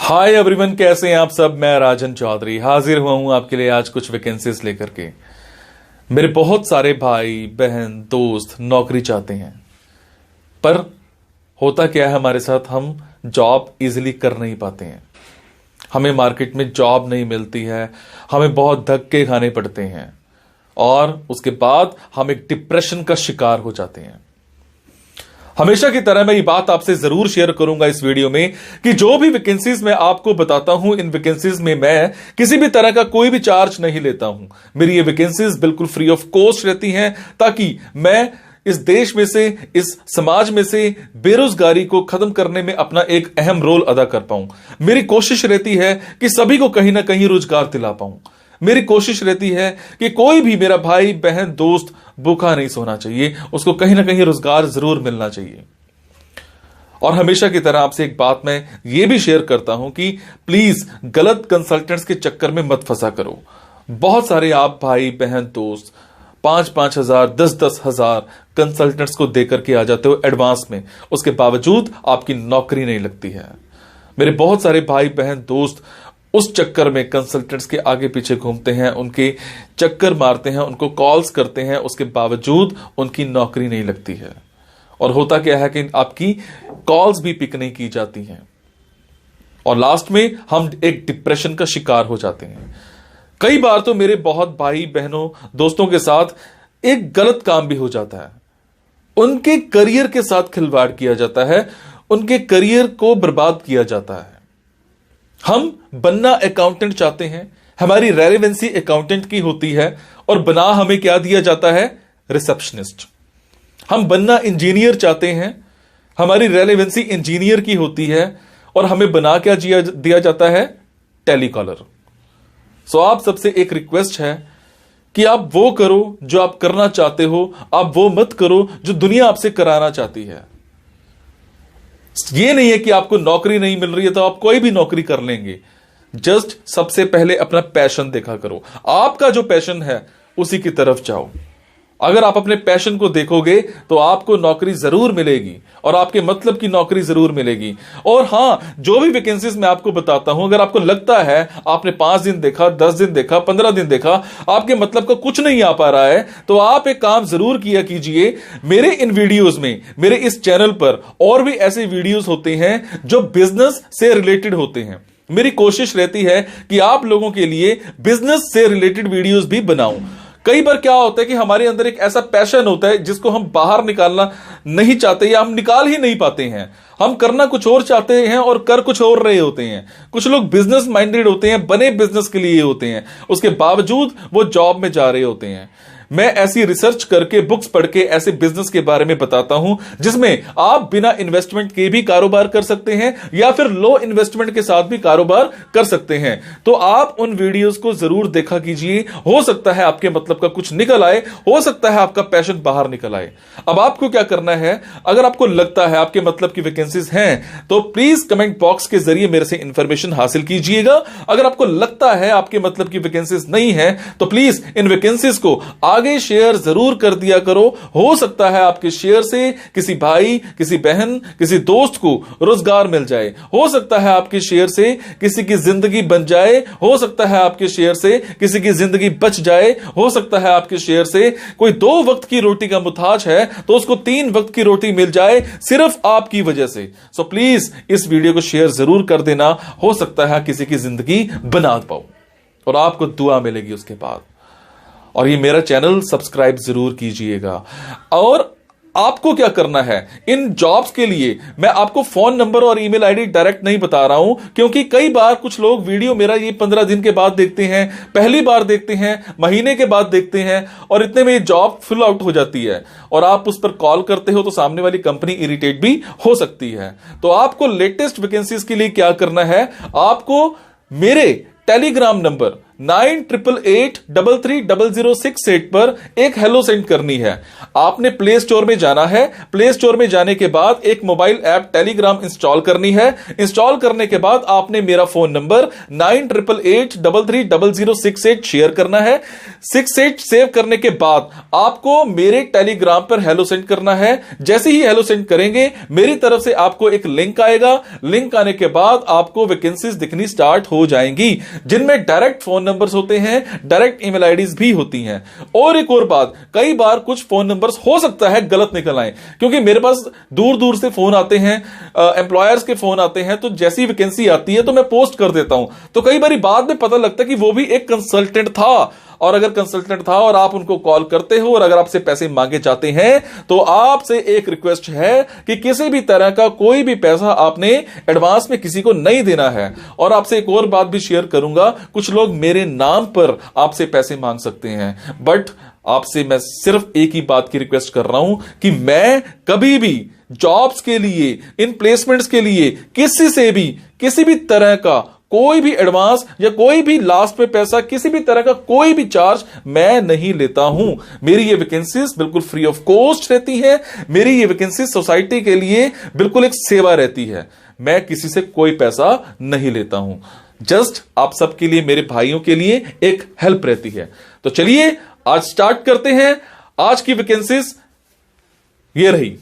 Hi everyone, कैसे हैं आप सब। मैं राजन चौधरी हाजिर हुआ हूं आपके लिए आज कुछ वैकेंसीज लेकर के। मेरे बहुत सारे भाई बहन दोस्त नौकरी चाहते हैं, पर होता क्या है हमारे साथ, हम जॉब इजीली कर नहीं पाते हैं। हमें मार्केट में जॉब नहीं मिलती है, हमें बहुत धक्के खाने पड़ते हैं और उसके बाद हम एक डिप्रेशन का शिकार हो जाते हैं। हमेशा की तरह मैं ये बात आपसे जरूर शेयर करूंगा इस वीडियो में कि जो भी वैकेंसीज मैं आपको बताता हूं, इन वैकेंसीज में मैं किसी भी तरह का कोई भी चार्ज नहीं लेता हूं। मेरी ये वैकेंसीज बिल्कुल फ्री ऑफ कॉस्ट रहती हैं, ताकि मैं इस देश में से, इस समाज में से बेरोजगारी को खत्म करने में अपना एक अहम रोल अदा कर पाऊं। मेरी कोशिश रहती है कि सभी को कहीं ना कहीं रोजगार दिला पाऊं। मेरी कोशिश रहती है कि कोई भी मेरा भाई बहन दोस्त भूखा नहीं सोना चाहिए, उसको कहीं ना कहीं रोजगार जरूर मिलना चाहिए। और हमेशा की तरह आपसे एक बात मैं ये भी शेयर करता हूं कि प्लीज गलत कंसल्टेंट्स के चक्कर में मत फंसा करो। बहुत सारे आप भाई बहन दोस्त 5-5 हजार 10-10 हजार कंसल्टेंट्स को देकर के आ जाते हो एडवांस में, उसके बावजूद आपकी नौकरी नहीं लगती है। मेरे बहुत सारे भाई बहन दोस्त उस चक्कर में कंसल्टेंट्स के आगे पीछे घूमते हैं, उनके चक्कर मारते हैं, उनको कॉल्स करते हैं, उसके बावजूद उनकी नौकरी नहीं लगती है। और होता क्या है कि आपकी कॉल्स भी पिक नहीं की जाती हैं और लास्ट में हम एक डिप्रेशन का शिकार हो जाते हैं। कई बार तो मेरे बहुत भाई बहनों दोस्तों के साथ एक गलत काम भी हो जाता है, उनके करियर के साथ खिलवाड़ किया जाता है, उनके करियर को बर्बाद किया जाता है। हम बनना अकाउंटेंट चाहते हैं, हमारी रेलेवेंसी अकाउंटेंट की होती है और बना हमें क्या दिया जाता है, रिसेप्शनिस्ट। हम बनना इंजीनियर चाहते हैं, हमारी रेलेवेंसी इंजीनियर की होती है और हमें बना क्या दिया जाता है, टेलीकॉलर। सो आप सबसे एक रिक्वेस्ट है कि आप वो करो जो आप करना चाहते हो, आप वो मत करो जो दुनिया आपसे कराना चाहती है। ये नहीं है कि आपको नौकरी नहीं मिल रही है तो आप कोई भी नौकरी कर लेंगे। जस्ट सबसे पहले अपना पैशन देखा करो, आपका जो पैशन है उसी की तरफ जाओ। अगर आप अपने पैशन को देखोगे तो आपको नौकरी जरूर मिलेगी और आपके मतलब की नौकरी जरूर मिलेगी। और हां, जो भी वैकेंसीज मैं आपको बताता हूं, अगर आपको लगता है आपने 5 दिन देखा, 10 दिन देखा, 15 दिन देखा, आपके मतलब का कुछ नहीं आ पा रहा है, तो आप एक काम जरूर किया कीजिए। मेरे इन वीडियोस में, मेरे इस चैनल पर और भी ऐसे वीडियोस होते हैं जो बिजनेस से रिलेटेड होते हैं। मेरी कोशिश रहती है कि आप लोगों के लिए बिजनेस से रिलेटेड वीडियोस भी बनाऊं। कई बार क्या होता है कि हमारे अंदर एक ऐसा पैशन होता है जिसको हम बाहर निकालना नहीं चाहते या हम निकाल ही नहीं पाते हैं। हम करना कुछ और चाहते हैं और कर कुछ और रहे होते हैं। कुछ लोग बिजनेस माइंडेड होते हैं, बने बिजनेस के लिए होते हैं, उसके बावजूद वो जॉब में जा रहे होते हैं। मैं ऐसी रिसर्च करके, बुक्स पढ़ के ऐसे बिजनेस के बारे में बताता हूं जिसमें आप बिना इन्वेस्टमेंट के भी कारोबार कर सकते हैं या फिर लो इन्वेस्टमेंट के साथ भी कारोबार कर सकते हैं। तो आप उन वीडियोस को जरूर देखा कीजिए, हो सकता है आपके मतलब का कुछ निकल आए, हो सकता है आपका पैशन बाहर निकल आए। अब आपको क्या करना है, अगर आपको लगता है आपके मतलब की वैकेंसीज हैं तो प्लीज कमेंट बॉक्स के जरिए मेरे से इंफॉर्मेशन हासिल कीजिएगा। अगर आपको लगता है आपके मतलब की वैकेंसीज नहीं है तो प्लीज इन वैकेंसीज को आगे शेयर जरूर कर दिया करो। हो सकता है आपके शेयर से किसी भाई, किसी बहन, किसी दोस्त को रोजगार मिल जाए। हो सकता है आपके शेयर से किसी की जिंदगी बन जाए। हो सकता है आपके शेयर से किसी की जिंदगी बच जाए। हो सकता है आपके शेयर से कोई 2 वक्त की रोटी का मुताज है तो उसको 3 वक्त की रोटी मिल जाए, सिर्फ आपकी वजह से। सो प्लीज इस वीडियो को शेयर जरूर कर देना। हो सकता है किसी की जिंदगी बना पाओ और आपको दुआ मिलेगी उसके बाद। और ये मेरा चैनल सब्सक्राइब जरूर कीजिएगा। और आपको क्या करना है, इन जॉब्स के लिए मैं आपको फोन नंबर और ईमेल आईडी डायरेक्ट नहीं बता रहा हूं, क्योंकि कई बार कुछ लोग वीडियो मेरा ये 15 दिन के बाद देखते हैं, पहली बार देखते हैं, महीने के बाद देखते हैं और इतने में ये जॉब फिल आउट हो जाती है और आप उस पर कॉल करते हो तो सामने वाली कंपनी इरिटेट भी हो सकती है। तो आपको लेटेस्ट वैकेंसीज के लिए क्या करना है, आपको मेरे टेलीग्राम नंबर 9888330068 पर एक हेलो सेंड करनी है। आपने प्ले स्टोर में जाना है, प्ले स्टोर में जाने के बाद एक मोबाइल ऐप टेलीग्राम इंस्टॉल करनी है। इंस्टॉल करने के बाद आपने मेरा फोन नंबर 9888330068 शेयर करना है। 68 सेव करने के बाद आपको मेरे टेलीग्राम पर हेलो सेंड करना है। जैसे ही हेलो सेंड करेंगे मेरी तरफ से आपको एक लिंक आएगा। लिंक आने के बाद आपको वैकेंसीज दिखनी स्टार्ट हो जाएंगी, जिनमें डायरेक्ट फोन नंबर्स होते हैं, डायरेक्ट ईमेल आईडीज भी होती हैं। और एक और बात, कई बार कुछ फोन नंबर्स हो सकता है गलत निकल आए, क्योंकि मेरे पास दूर दूर से फोन आते हैं, एम्प्लॉयर्स के फोन आते हैं, तो जैसी वैकेंसी आती है तो मैं पोस्ट कर देता हूं। तो कई बार बाद में पता लगता है कि वो भी एक कंसल्टेंट था, और अगर कंसल्टेंट था और आप उनको कॉल करते हो और अगर आपसे पैसे मांगे जाते हैं, तो आपसे एक रिक्वेस्ट है कि किसी भी तरह का कोई भी पैसा आपने एडवांस में किसी को नहीं देना है। और आपसे एक और बात भी शेयर करूंगा, कुछ लोग मेरे नाम पर आपसे पैसे मांग सकते हैं, बट आपसे मैं सिर्फ एक ही बात की रिक्वेस्ट कर रहा हूं कि मैं कभी भी जॉब्स के लिए, इन प्लेसमेंट्स के लिए किसी से भी किसी भी तरह का कोई भी एडवांस या कोई भी लास्ट में पैसा, किसी भी तरह का कोई भी चार्ज मैं नहीं लेता हूं। मेरी ये वैकेंसीज बिल्कुल फ्री ऑफ कॉस्ट रहती है। मेरी ये वैकेंसीज सोसाइटी के लिए बिल्कुल एक सेवा रहती है। मैं किसी से कोई पैसा नहीं लेता हूं, जस्ट आप सबके लिए, मेरे भाइयों के लिए एक हेल्प रहती है। तो चलिए आज स्टार्ट करते हैं। आज की वैकेंसीज ये रही।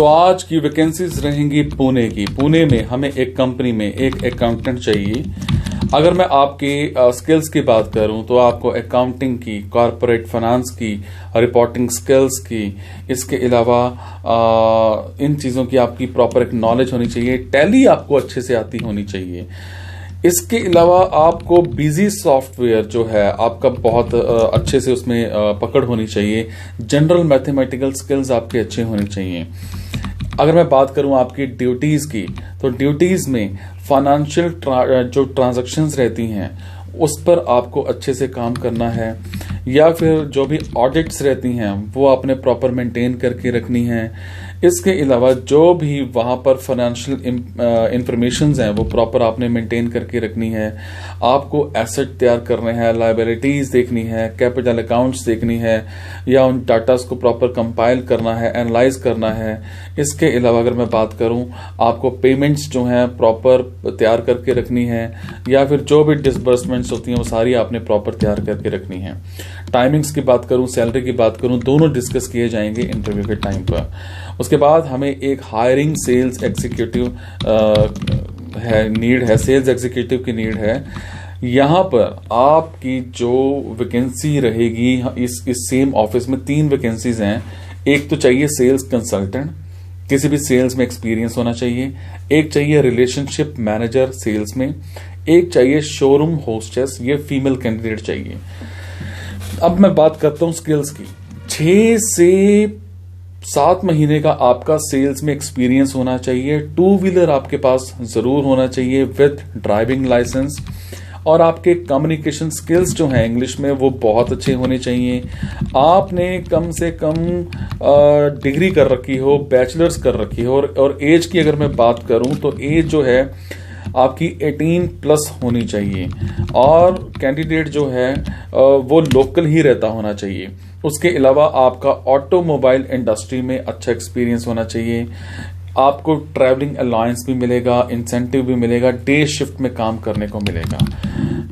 आज की वैकेंसीज रहेंगी पुणे की। पुणे में हमें एक कंपनी में एक अकाउंटेंट चाहिए। अगर मैं आपकी स्किल्स की बात करूं तो आपको अकाउंटिंग की, कॉर्पोरेट फाइनेंस की, रिपोर्टिंग स्किल्स की, इसके अलावा इन चीज़ों की आपकी प्रॉपर एक नॉलेज होनी चाहिए। टैली आपको अच्छे से आती होनी चाहिए। इसके अलावा आपको बिजी सॉफ्टवेयर जो है आपका बहुत अच्छे से उसमें पकड़ होनी चाहिए। जनरल मैथमेटिकल स्किल्स आपके अच्छे होने चाहिए। अगर मैं बात करूं आपकी ड्यूटीज की, तो ड्यूटीज में फाइनेंशियल जो ट्रांजैक्शंस रहती हैं उस पर आपको अच्छे से काम करना है, या फिर जो भी ऑडिट्स रहती हैं वो आपने प्रॉपर मेंटेन करके रखनी है। इसके अलावा जो भी वहाँ पर फाइनेंशियल इंफॉर्मेशंस हैं वो प्रॉपर आपने मेंटेन करके रखनी है। आपको एसेट तैयार करने हैं, लायबिलिटीज देखनी है, कैपिटल अकाउंट्स देखनी है, या उन डाटास को प्रॉपर कंपाइल करना है, एनालाइज करना है। इसके अलावा अगर मैं बात करूं, आपको पेमेंट्स जो हैं प्रॉपर तैयार करके रखनी है, या फिर जो भी डिसबर्समेंट्स होती हैं वो सारी आपने प्रॉपर तैयार करके रखनी है। टाइमिंग्स की बात करूं, सैलरी की बात करूं, दोनों डिस्कस किए जाएंगे इंटरव्यू के टाइम पर। उसके बाद हमें एक हायरिंग सेल्स एग्जीक्यूटिव नीड है, सेल्स एग्जीक्यूटिव की नीड है। यहाँ पर आपकी जो वैकेंसी रहेगी, इस सेम ऑफिस में 3 वैकेंसीज हैं। एक तो चाहिए सेल्स कंसल्टेंट, किसी भी सेल्स में एक्सपीरियंस होना चाहिए। एक चाहिए रिलेशनशिप मैनेजर सेल्स में। एक चाहिए शोरूम होस्टेस, ये फीमेल कैंडिडेट चाहिए। अब मैं बात करता हूं स्किल्स की। 6 से 7 महीने का आपका सेल्स में एक्सपीरियंस होना चाहिए। 2 व्हीलर आपके पास जरूर होना चाहिए विद ड्राइविंग लाइसेंस। और आपके कम्युनिकेशन स्किल्स जो हैं इंग्लिश में वो बहुत अच्छे होने चाहिए। आपने कम से कम डिग्री कर रखी हो, बैचलर्स कर रखी हो। और एज की अगर मैं बात करूं तो एज जो है आपकी 18+ होनी चाहिए। और कैंडिडेट जो है वो लोकल ही रहता होना चाहिए। उसके अलावा आपका ऑटोमोबाइल इंडस्ट्री में अच्छा एक्सपीरियंस होना चाहिए। आपको ट्रैवलिंग अलाउंस भी मिलेगा, इंसेंटिव भी मिलेगा, डे शिफ्ट में काम करने को मिलेगा।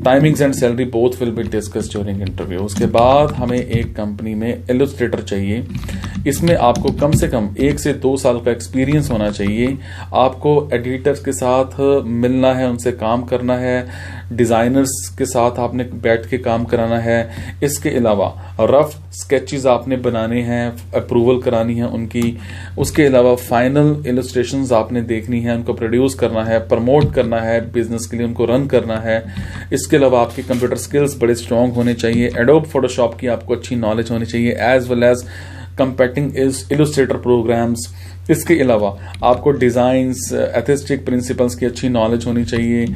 Timings and salary both will be discuss during interview. उसके बाद हमें एक कंपनी में इलस्ट्रेटर चाहिए। इसमें आपको कम से कम 1 से 2 साल का एक्सपीरियंस होना चाहिए। आपको एडिटर्स के साथ मिलना है, उनसे काम करना है, डिजाइनर्स के साथ आपने बैठ के काम कराना है। इसके अलावा रफ स्केचेस आपने बनाने हैं, अप्रूवल करानी है उनकी। उसके अलावा फाइनल इलस्ट्रेशंस आपने देखनी है, उनको प्रोड्यूस करना है, प्रमोट करना है, बिजनेस के लिए उनको रन करना है। इसके अलावा आपके कंप्यूटर स्किल्स बड़े स्ट्रांग होने चाहिए। एडोब फोटोशॉप की आपको अच्छी नॉलेज होनी चाहिए, as well as compacting illustrator programs. इसके अलावा आपको डिजाइन्स, एथिस्टिक प्रिंसिपल्स की अच्छी नॉलेज होनी चाहिए।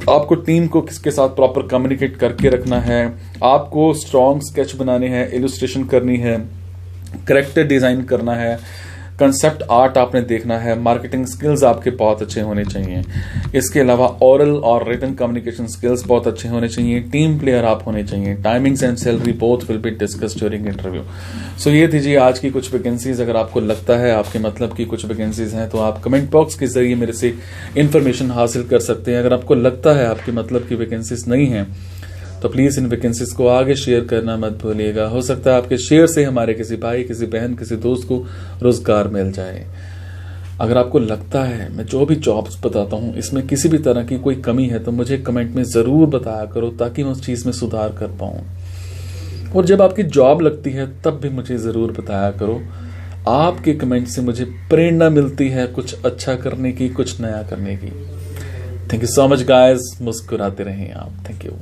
आपको टीम को किसके साथ प्रॉपर कम्युनिकेट करके रखना है। आपको स्ट्रॉन्ग स्केच बनाने हैं, इलस्ट्रेशन करनी है, करेक्टर डिजाइन करना है। कंसेप्ट आर्ट आपने देखना है, मार्केटिंग स्किल्स आपके बहुत अच्छे होने चाहिए। इसके अलावा ओरल और रिटन कम्युनिकेशन स्किल्स बहुत अच्छे होने चाहिए। टीम प्लेयर आप होने चाहिए। Timings and salary both will be discuss during interview. So ये थी जी आज की कुछ वैकेंसीज। अगर आपको लगता है आपके मतलब की कुछ वैकेंसीज हैं तो आप कमेंट बॉक्स के जरिए मेरे से इंफॉर्मेशन हासिल कर सकते हैं। अगर आपको लगता है आपके मतलब की वैकेंसीज नहीं हैं तो प्लीज इन वैकेंसीज को आगे शेयर करना मत भूलिएगा। हो सकता है आपके शेयर से हमारे किसी भाई, किसी बहन, किसी दोस्त को रोजगार मिल जाए। अगर आपको लगता है मैं जो भी जॉब्स बताता हूं इसमें किसी भी तरह की कोई कमी है तो मुझे कमेंट में जरूर बताया करो ताकि मैं उस चीज में सुधार कर पाऊं। और जब आपकी जॉब लगती है तब भी मुझे जरूर बताया करो। आपके कमेंट से मुझे प्रेरणा मिलती है कुछ अच्छा करने की, कुछ नया करने की। Thank you so much guys. मुस्कुराते रहें आप। Thank you.